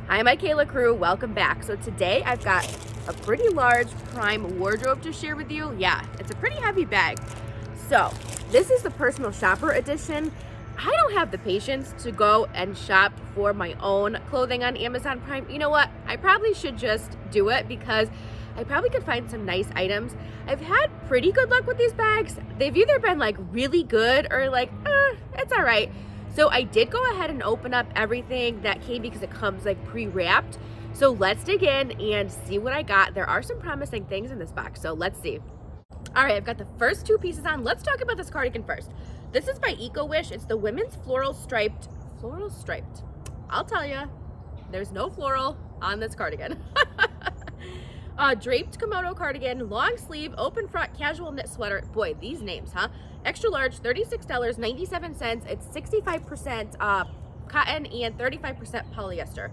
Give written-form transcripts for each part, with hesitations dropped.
Hi, my Kayla crew, welcome back. So today I've got a pretty large prime wardrobe to share with you. Yeah, it's a pretty heavy bag. So this is the personal shopper edition. I don't have the patience to go and shop for my own clothing on Amazon Prime. You know what? I probably should just do it because I probably could find some nice items. I've had pretty good luck with these bags. They've either been like really good or like, it's all right. So I did go ahead and open up everything that came because it comes like pre-wrapped. So let's dig in and see what I got. There are some promising things in this box, so let's see. All right, I've got the first two pieces on. Let's talk about this cardigan first. This is by Eco Wish. It's the women's floral striped. I'll tell you, there's no floral on this cardigan. Draped kimono cardigan, long sleeve, open front, casual knit sweater. Boy, these names, huh? Extra large, $36.97. It's 65% cotton and 35% polyester.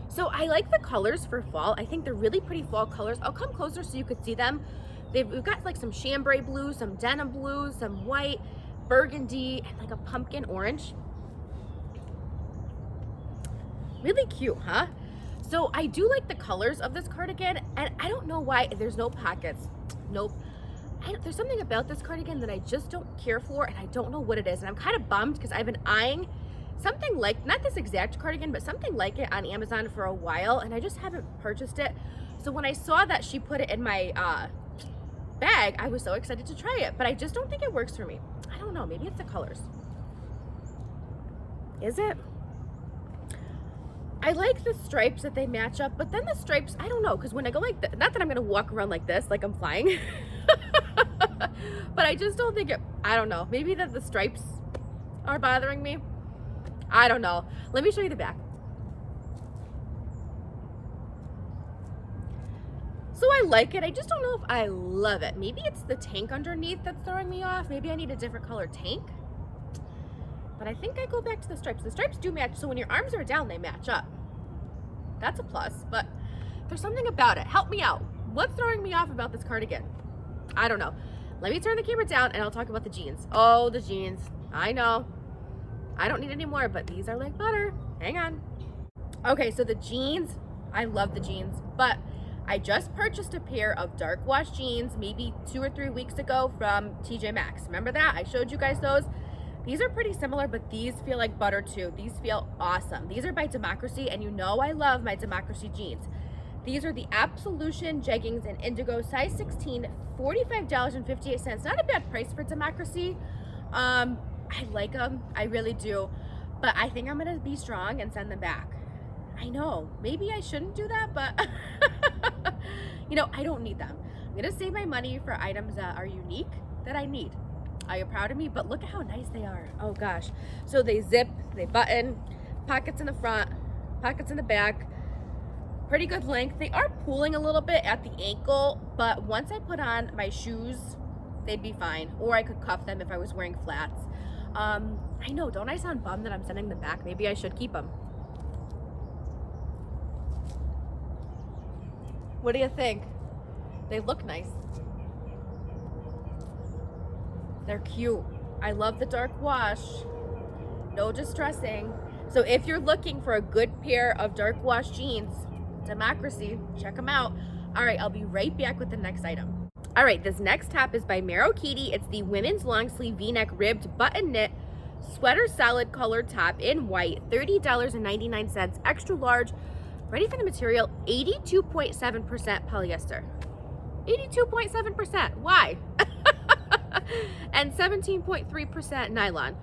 So I like the colors for fall. I think they're really pretty fall colors. I'll come closer so you could see them. We've got like some chambray blue, some denim blue, some white, burgundy, and like a pumpkin orange. Really cute, huh? So I do like the colors of this cardigan, and I don't know why there's no pockets. Nope. There's something about this cardigan that I just don't care for, and I don't know what it is. And I'm kind of bummed because I've been eyeing something like, not this exact cardigan, but something like it on Amazon for a while, and I just haven't purchased it. So when I saw that she put it in my bag, I was so excited to try it, but I just don't think it works for me. I don't know, maybe it's the colors. Is it? I like the stripes that they match up, but then the stripes, I don't know, because when I go like not that I'm gonna walk around like this, like I'm flying, but I just don't think it, I don't know, maybe that the stripes are bothering me. I don't know. Let me show you the back. So I like it. I just don't know if I love it. Maybe it's the tank underneath that's throwing me off. Maybe I need a different color tank. But I think I go back to the stripes. The stripes do match, so when your arms are down, they match up. That's a plus, but there's something about it. Help me out. What's throwing me off about this cardigan? I don't know. Let me turn the camera down and I'll talk about the jeans. Oh, the jeans. I know. I don't need any more, but these are like butter. Hang on. Okay, so the jeans, I love the jeans, but I just purchased a pair of dark wash jeans maybe 2 or 3 weeks ago from TJ Maxx. Remember that? I showed you guys those. These are pretty similar, but these feel like butter too. These feel awesome. These are by Democracy, and you know I love my Democracy jeans. These are the Absolution jeggings in indigo, size 16, $45.58. Not a bad price for Democracy. I like them, I really do, but I think I'm gonna be strong and send them back. I know, maybe I shouldn't do that, but you know, I don't need them. I'm gonna save my money for items that are unique, that I need. Are you proud of me? But look at how nice they are. Oh gosh. So they zip, they button, pockets in the front, pockets in the back, pretty good length. They are pulling a little bit at the ankle, but once I put on my shoes, they'd be fine. Or I could cuff them if I was wearing flats. I know, don't I sound bummed that I'm sending them back? Maybe I should keep them. What do you think? They look nice. They're cute. I love the dark wash. No distressing. So if you're looking for a good pair of dark wash jeans, Democracy, check them out. All right, I'll be right back with the next item. All right, this next top is by Marrow Kitty. It's the women's long sleeve V-neck ribbed button knit sweater solid colored top in white, $30.99, extra large, ready for the material, 82.7% polyester. 82.7%, why? And 17.3% nylon.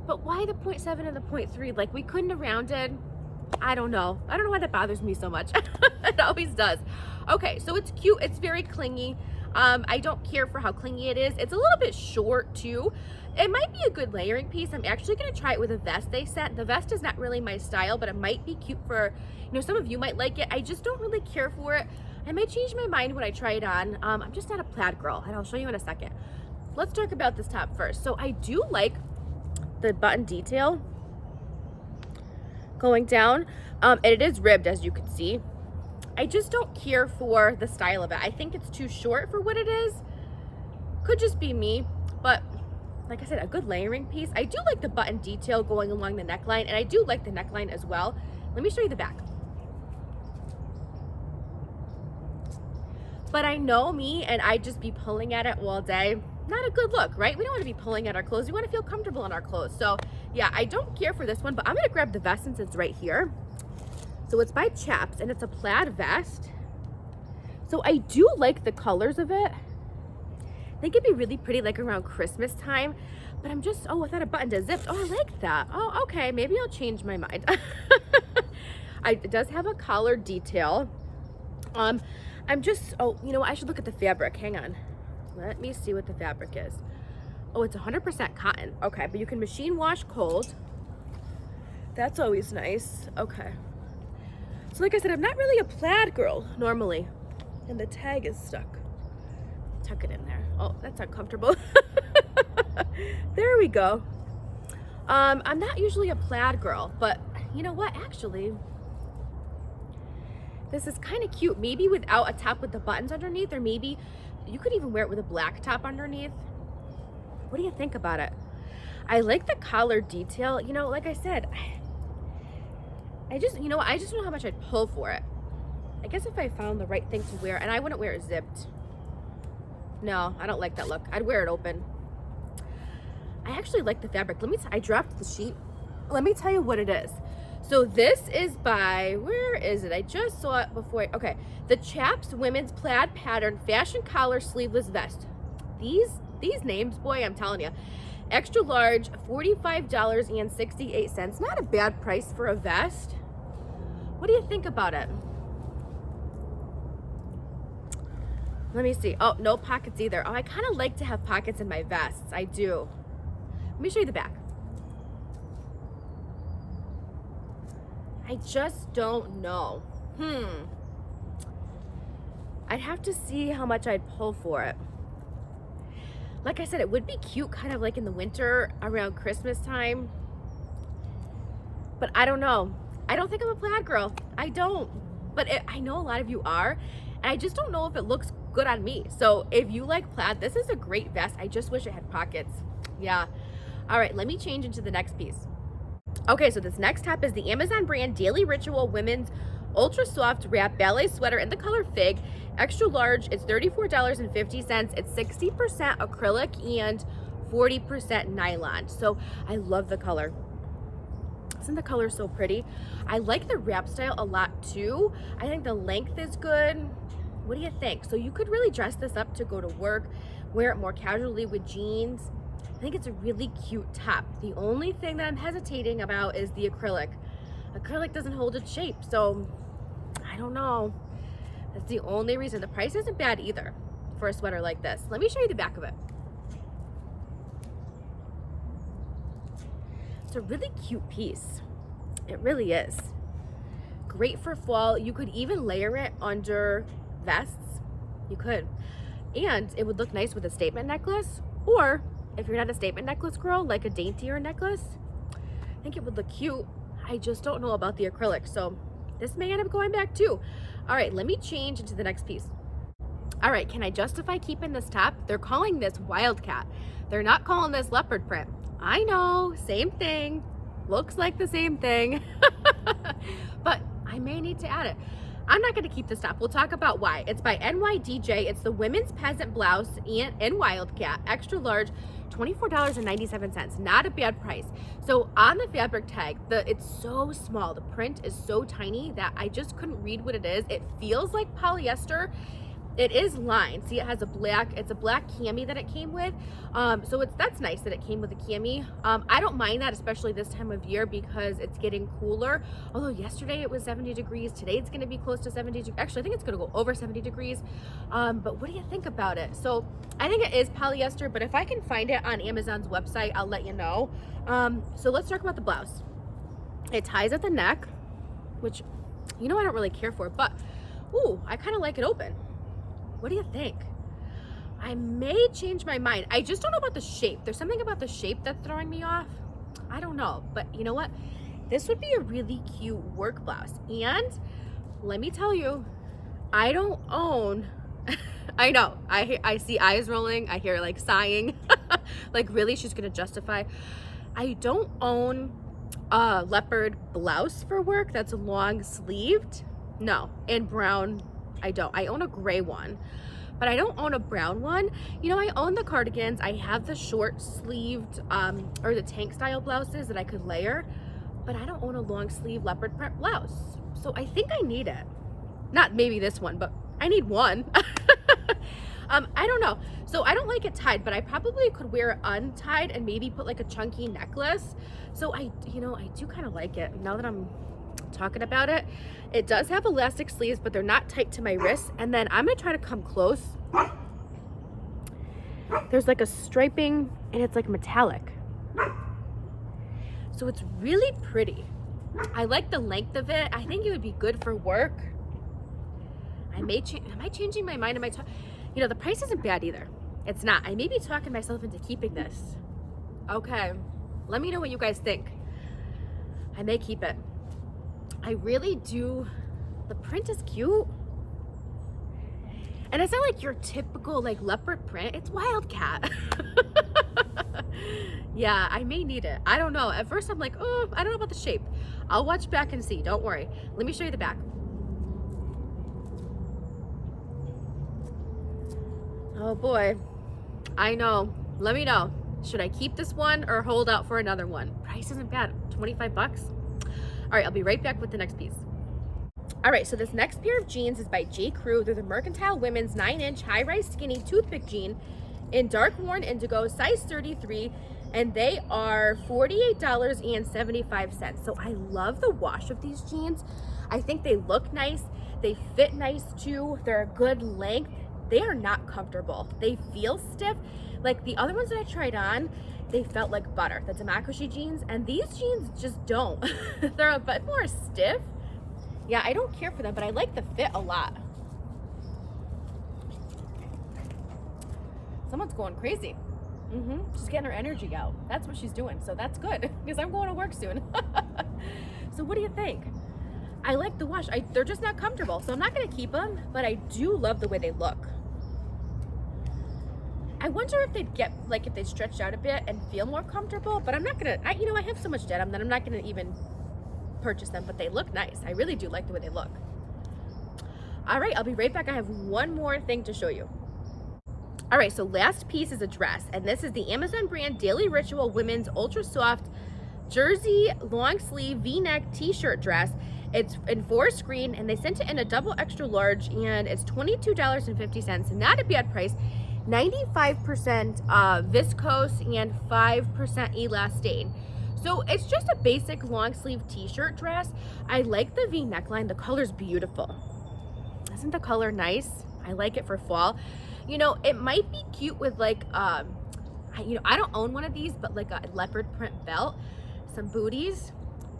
But why the 0.7 and the 0.3? Like, we couldn't have rounded. I don't know. I don't know why that bothers me so much. It always does. Okay, so it's cute. It's very clingy. I don't care for how clingy it is. It's a little bit short too. It might be a good layering piece. I'm actually going to try it with a vest they sent. The vest is not really my style, but it might be cute for, you know, some of you might like it. I just don't really care for it. I might change my mind when I try it on. I'm just not a plaid girl, and I'll show you in a second. Let's talk about this top first. So I do like the button detail going down, and it is ribbed, as you can see. I just don't care for the style of it. I think it's too short for what it is. Could just be me, but like I said, a good layering piece. I do like the button detail going along the neckline, and I do like the neckline as well. Let me show you the back. But I know me, and I just be pulling at it all day. Not a good look, right? We don't want to be pulling at our clothes. We want to feel comfortable in our clothes. So yeah, I don't care for this one, but I'm gonna grab the vest since it's right here. So it's by Chaps, and it's a plaid vest. So I do like the colors of it. I think it'd be really pretty like around Christmas time, but I'm just, oh, without a button to zip. Oh, I like that. Oh, okay, maybe I'll change my mind. It does have a collar detail. I'm just, oh, you know what? I should look at the fabric. Hang on. Let me see what the fabric is. Oh, it's 100% cotton. Okay, but you can machine wash cold. That's always nice. Okay. So like I said, I'm not really a plaid girl normally. And the tag is stuck. Tuck it in there. Oh, that's uncomfortable. There we go. I'm not usually a plaid girl, but you know what? Actually, this is kind of cute. Maybe without a top with the buttons underneath, or maybe you could even wear it with a black top underneath. What do you think about it? I like the collar detail. You know, like I said, I just don't know how much I'd pull for it. I guess if I found the right thing to wear, and I wouldn't wear it zipped. No, I don't like that look. I'd wear it open. I actually like the fabric. I dropped the sheet. Let me tell you what it is. So this is by, where is it? I just saw it before. Okay, the Chaps Women's Plaid Pattern Fashion Collar Sleeveless Vest. These names, boy, I'm telling you. Extra large, $45.68. Not a bad price for a vest. What do you think about it? Let me see. Oh, no pockets either. Oh, I kind of like to have pockets in my vests. I do. Let me show you the back. I just don't know. I'd have to see how much I'd pull for it. Like I said, it would be cute kind of like in the winter around Christmas time. But I don't know. I don't think I'm a plaid girl. I don't. But I know a lot of you are. And I just don't know if it looks good on me. So if you like plaid, this is a great vest. I just wish it had pockets. Yeah. All right, let me change into the next piece. Okay, so this next top is the Amazon brand Daily Ritual Women's Ultra Soft Wrap Ballet Sweater in the color Fig. Extra large, it's $34.50. It's 60% acrylic and 40% nylon. So I love the color. Isn't the color so pretty? I like the wrap style a lot too. I think the length is good. What do you think? So you could really dress this up to go to work, wear it more casually with jeans. I think it's a really cute top. The only thing that I'm hesitating about is the acrylic. Acrylic doesn't hold its shape, so I don't know. That's the only reason. The price isn't bad either for a sweater like this. Let me show you the back of it. It's a really cute piece. It really is. Great for fall. You could even layer it under vests. You could. And it would look nice with a statement necklace, or if you're not a statement necklace girl, like a daintier necklace, I think it would look cute. I just don't know about the acrylic, so this may end up going back too. All right, let me change into the next piece. All right, can I justify keeping this top? They're calling this Wildcat. They're not calling this leopard print. I know, same thing. Looks like the same thing. But I may need to add it. I'm not going to keep this top. We'll talk about why. It's by NYDJ. It's the Women's Peasant Blouse in Wildcat, extra large, $24.97. Not a bad price. So on the fabric tag, it's so small. The print is so tiny that I just couldn't read what it is. It feels like polyester. It is lined. See, it's a black cami that it came with. So that's nice that it came with a cami. I don't mind that, especially this time of year because it's getting cooler. Although yesterday it was 70 degrees. Today it's going to be close to 70 degrees. Actually, I think it's going to go over 70 degrees. But what do you think about it? So I think it is polyester, but if I can find it on Amazon's website, I'll let you know. So let's talk about the blouse. It ties at the neck, which, I don't really care for, but, ooh, I kind of like it open. What do you think? I may change my mind. I just don't know about the shape. There's something about the shape that's throwing me off. I don't know, but you know what? This would be a really cute work blouse. And let me tell you, I don't own, I know, I see eyes rolling. I hear like sighing. Like really, she's gonna justify. I don't own a leopard blouse for work that's long sleeved. No, and brown I don't. I own a gray one, but I don't own a brown one. You know, I own the cardigans. I have the short sleeved or the tank style blouses that I could layer, but I don't own a long sleeve leopard print blouse. So I think I need it. Not maybe this one, but I need one. I don't know. So I don't like it tied, but I probably could wear it untied and maybe put like a chunky necklace. So I do kind of like it now that I'm talking about it. It does have elastic sleeves, but they're not tight to my wrists. And then I'm gonna try to come close. There's like a striping and it's like metallic. So it's really pretty. I like the length of it. I think it would be good for work. Am I changing my mind? You know, the price isn't bad either. It's not. I may be talking myself into keeping this. Okay, let me know what you guys think. I may keep it. I really do. The print is cute. And it's not like your typical like leopard print. It's wildcat. Yeah, I may need it. I don't know. At first I'm like, oh, I don't know about the shape. I'll watch back and see. Don't worry. Let me show you the back. Oh boy, I know. Let me know. Should I keep this one or hold out for another one? Price isn't bad, 25 bucks. All right, I'll be right back with the next piece. All right, so this next pair of jeans is by JCrew. They're the Mercantile Women's 9-inch high-rise skinny toothpick jean in dark worn indigo, size 33, and they are $48.75. So I love the wash of these jeans. I think they look nice. They fit nice too. They're a good length. They are not comfortable. They feel stiff. Like the other ones that I tried on, they felt like butter, the Damakoshi jeans, and these jeans just don't. They're a bit more stiff. Yeah, I don't care for them, but I like the fit a lot. Someone's going crazy. She's getting her energy out. That's what she's doing, so that's good because I'm going to work soon. So what do you think? I like the wash. They're just not comfortable, so I'm not going to keep them, but I do love the way they look. I wonder if they'd get, like, if they stretched out a bit and feel more comfortable, but I'm not gonna, I have so much denim that I'm not gonna even purchase them, but they look nice. I really do like the way they look. All right, I'll be right back. I have one more thing to show you. All right, so last piece is a dress, and this is the Amazon brand Daily Ritual Women's Ultra Soft Jersey Long Sleeve V-neck T-shirt dress. It's in forest green, and they sent it in a double extra large, and it's $22.50. Not a bad price. 95% viscose and 5% elastane. So it's just a basic long sleeve t-shirt dress. I like the V neckline. The color's beautiful. Isn't the color nice? I like it for fall. You know, it might be cute with like, I don't own one of these, but like a leopard print belt, some booties.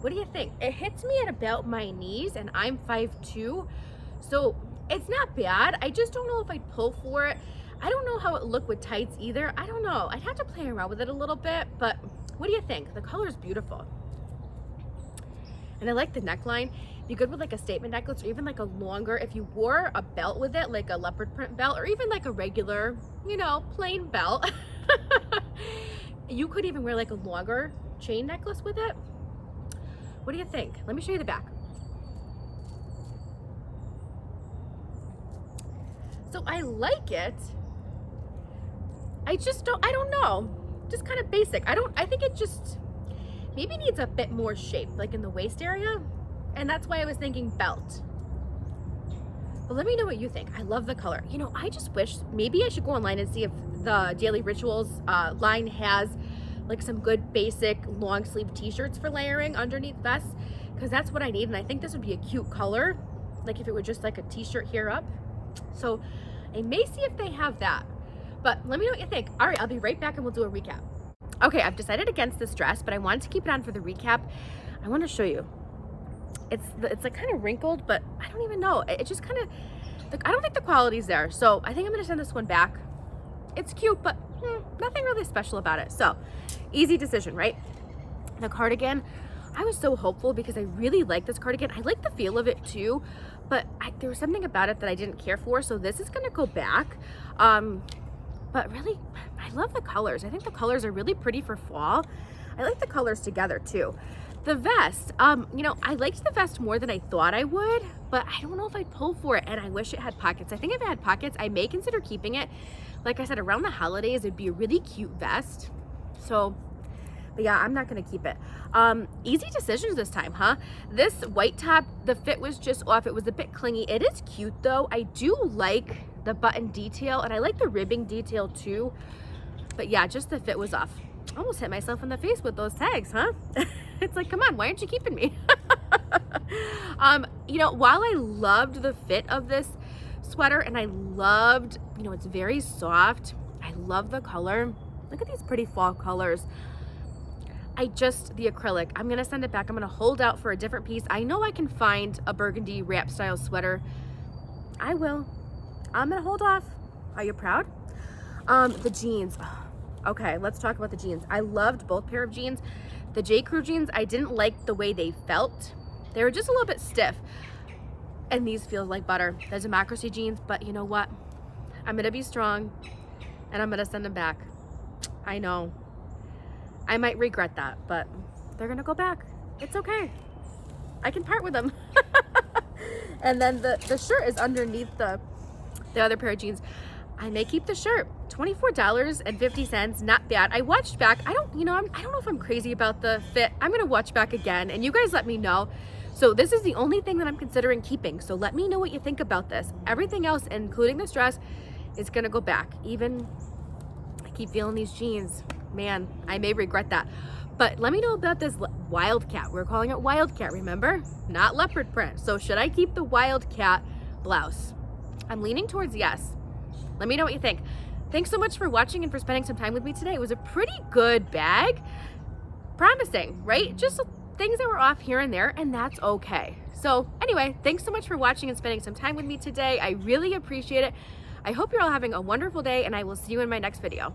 What do you think? It hits me at about my knees and I'm 5'2", so it's not bad. I just don't know if I'd pull for it. I don't know how it would look with tights either. I don't know. I'd have to play around with it a little bit, but what do you think? The color is beautiful. And I like the neckline. Be good with like a statement necklace or even like a longer, if you wore a belt with it, like a leopard print belt or even like a regular, plain belt. You could even wear like a longer chain necklace with it. What do you think? Let me show you the back. So I like it. I don't know. Just kind of basic. I think it just maybe needs a bit more shape, like in the waist area. And that's why I was thinking belt. But let me know what you think. I love the color. I just wish maybe I should go online and see if the Daily Rituals line has like some good basic long sleeve t-shirts for layering underneath vests, because that's what I need. And I think this would be a cute color, like if it were just like a t-shirt here up. So I may see if they have that, but let me know what you think. All right, I'll be right back and we'll do a recap. Okay, I've decided against this dress, but I wanted to keep it on for the recap. I want to show you. It's like kind of wrinkled, but I don't even know. It just kind of, I don't think the quality's there. So I think I'm gonna send this one back. It's cute, but nothing really special about it. So easy decision, right? The cardigan, I was so hopeful because I really like this cardigan. I like the feel of it too, but there was something about it that I didn't care for. So this is gonna go back. But really, I love the colors. I think the colors are really pretty for fall. I like the colors together too. The vest, you know, I liked the vest more than I thought I would, but I don't know if I'd pull for it, and I wish it had pockets. I think if it had pockets, I may consider keeping it. Like I said, around the holidays, it'd be a really cute vest. So, but yeah, I'm not gonna keep it. Easy decisions this time, huh? This white top, the fit was just off. It was a bit clingy. It is cute though. I do like the button detail, and I like the ribbing detail too. But yeah, just the fit was off. Almost hit myself in the face with those tags, huh? It's like, come on, why aren't you keeping me? You know, while I loved the fit of this sweater, and I loved, you know, it's very soft. I love the color. Look at these pretty fall colors. The acrylic, I'm gonna send it back. I'm gonna hold out for a different piece. I know I can find a burgundy wrap style sweater. I will. I'm gonna hold off. Are you proud? The jeans. Okay, let's talk about the jeans. I loved both pair of jeans. The JCrew jeans, I didn't like the way they felt. They were just a little bit stiff. And these feel like butter. The Democracy jeans, but you know what? I'm gonna be strong and I'm gonna send them back. I know. I might regret that, but they're gonna go back. It's okay. I can part with them. And then the shirt is underneath the other pair of jeans. I may keep the shirt. $24.50, not bad. I watched back. I don't know if I'm crazy about the fit. I'm gonna watch back again, and you guys let me know. So this is the only thing that I'm considering keeping. So let me know what you think about this. Everything else, including this dress, is gonna go back. Even, I keep feeling these jeans. Man, I may regret that. But let me know about this Wildcat. We're calling it Wildcat, remember? Not leopard print. So should I keep the Wildcat blouse? I'm leaning towards yes. Let me know what you think. Thanks so much for watching and for spending some time with me today. It was a pretty good bag. Promising, right? Just things that were off here and there, and that's okay. So anyway, thanks so much for watching and spending some time with me today. I really appreciate it. I hope you're all having a wonderful day, and I will see you in my next video.